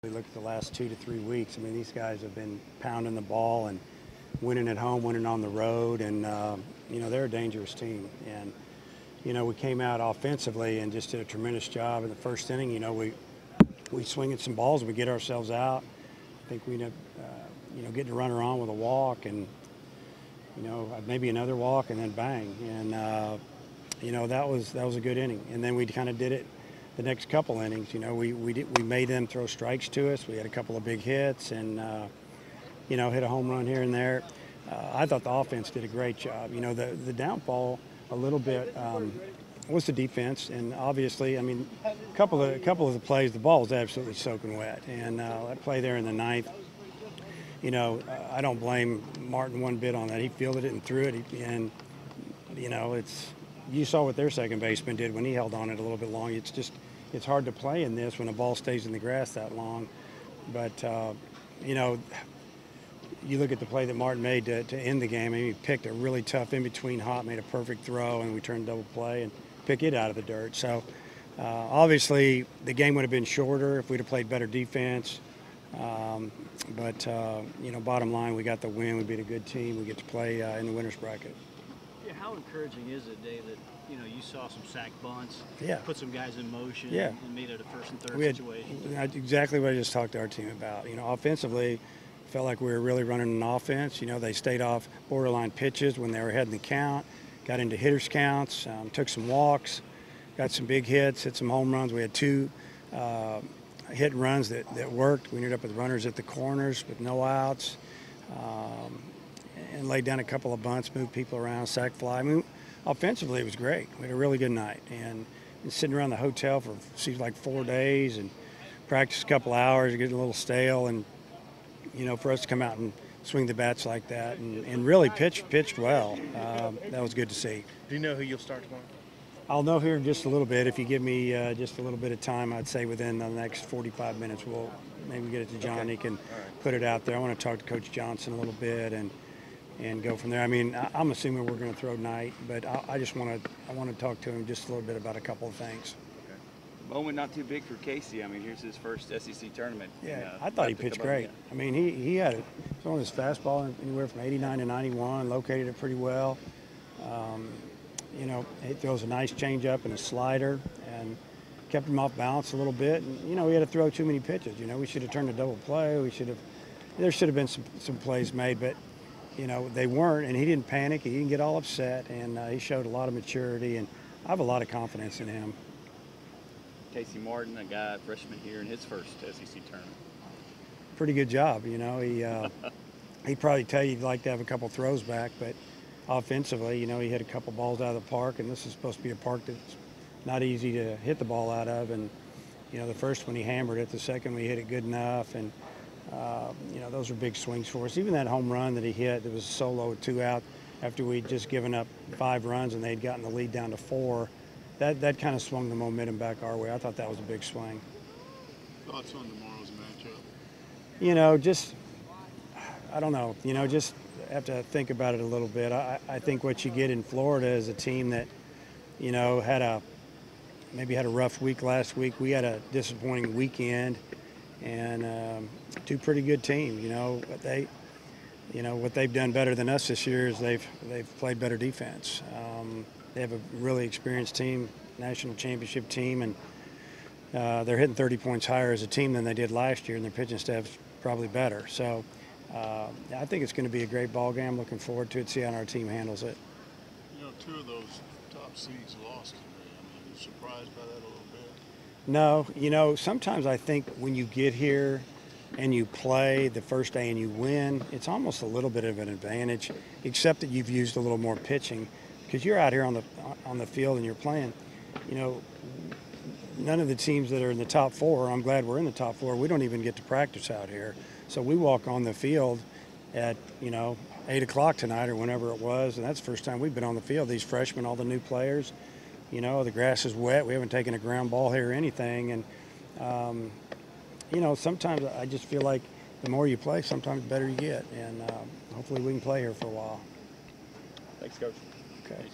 We look at the last 2 to 3 weeks. I mean, these guys have been pounding the ball and winning at home, winning on the road, and they're a dangerous team. And we came out offensively and just did a tremendous job in the first inning. We swing at some balls, and we get ourselves out. I think we getting a runner on with a walk, and maybe another walk, and then bang. And that was a good inning. And then we kind of did it the next couple innings. We made them throw strikes to us. We had a couple of big hits, and hit a home run here and there. I thought the offense did a great job. The downfall a little bit was the defense, and obviously, I mean, a couple of the plays, the ball was absolutely soaking wet, and that play there in the ninth. I don't blame Martin one bit on that. He fielded it and threw it, and you saw what their second baseman did when he held on it a little bit long. It's hard to play in this when a ball stays in the grass that long. But you look at the play that Martin made to end the game. I mean, he picked a really tough in-between hop, made a perfect throw, and we turned double play and pick it out of the dirt. So obviously the game would have been shorter if we'd have played better defense. But bottom line, we got the win. We beat a good team. We get to play in the winner's bracket. Yeah, how encouraging is it, Dave, that you saw some sack bunts, put some guys in motion, and made it a first and third situation? Exactly what I just talked to our team about. Offensively, felt like we were really running an offense. They stayed off borderline pitches when they were ahead in the count, got into hitters' counts, took some walks, got some big hits, hit some home runs. We had two hit and runs that worked. We ended up with runners at the corners with no outs, and laid down a couple of bunts, moved people around, sack fly. I mean, offensively, it was great. We had a really good night, and sitting around the hotel for seems like 4 days and practiced a couple hours, getting a little stale, and for us to come out and swing the bats like that and really pitched well, that was good to see. Do you know who you'll start tomorrow? I'll know here in just a little bit. If you give me just a little bit of time, I'd say within the next 45 minutes, we'll maybe get it to John. Okay. He can put it out there. I want to talk to Coach Johnson a little bit and go from there. I mean, I'm assuming we're going to throw night, but I want to talk to him just a little bit about a couple of things. Okay. Moment not too big for Casey. I mean, here's his first SEC tournament. Yeah, I thought he pitched great. I mean, he had it on his fastball anywhere from 89 to 91, located it pretty well. He throws a nice changeup and a slider, and kept him off balance a little bit. And he had to throw too many pitches. We should have turned a double play. There should have been some plays made, but they weren't. And he didn't panic. He didn't get all upset, and he showed a lot of maturity. And I have a lot of confidence in him. Casey Martin, a guy, freshman here in his first SEC tournament. Pretty good job. He'd probably tell you he'd like to have a couple throws back, but offensively, he hit a couple balls out of the park, and this is supposed to be a park that's not easy to hit the ball out of. And the first one he hammered it, the second we hit it good enough, and those are big swings for us. Even that home run that he hit, that was a solo with 2 out after we'd just given up 5 runs and they'd gotten the lead down to 4. That kind of swung the momentum back our way. I thought that was a big swing. Thoughts on tomorrow's matchup? I don't know. Just have to think about it a little bit. I think what you get in Florida is a team that, maybe had a rough week last week. We had a disappointing weekend, and 2 pretty good teams. What they've done better than us this year is they've played better defense. They have a really experienced team, national championship team, and they're hitting 30 points higher as a team than they did last year, and their pitching staff's probably better. So I think it's going to be a great ball game. I'm looking forward to it, see how our team handles it. 2 of those top seeds lost today. I mean, are you surprised by that a little bit? No, sometimes I think when you get here and you play the first day and you win, it's almost a little bit of an advantage, except that you've used a little more pitching because you're out here on the field and you're playing. None of the teams that are in the top 4, I'm glad we're in the top 4, we don't even get to practice out here. So we walk on the field at, 8 o'clock tonight or whenever it was, and that's the first time we've been on the field. These freshmen, all the new players, the grass is wet. We haven't taken a ground ball here or anything. And, sometimes I just feel like the more you play, sometimes the better you get. And hopefully we can play here for a while. Thanks, Coach. Okay.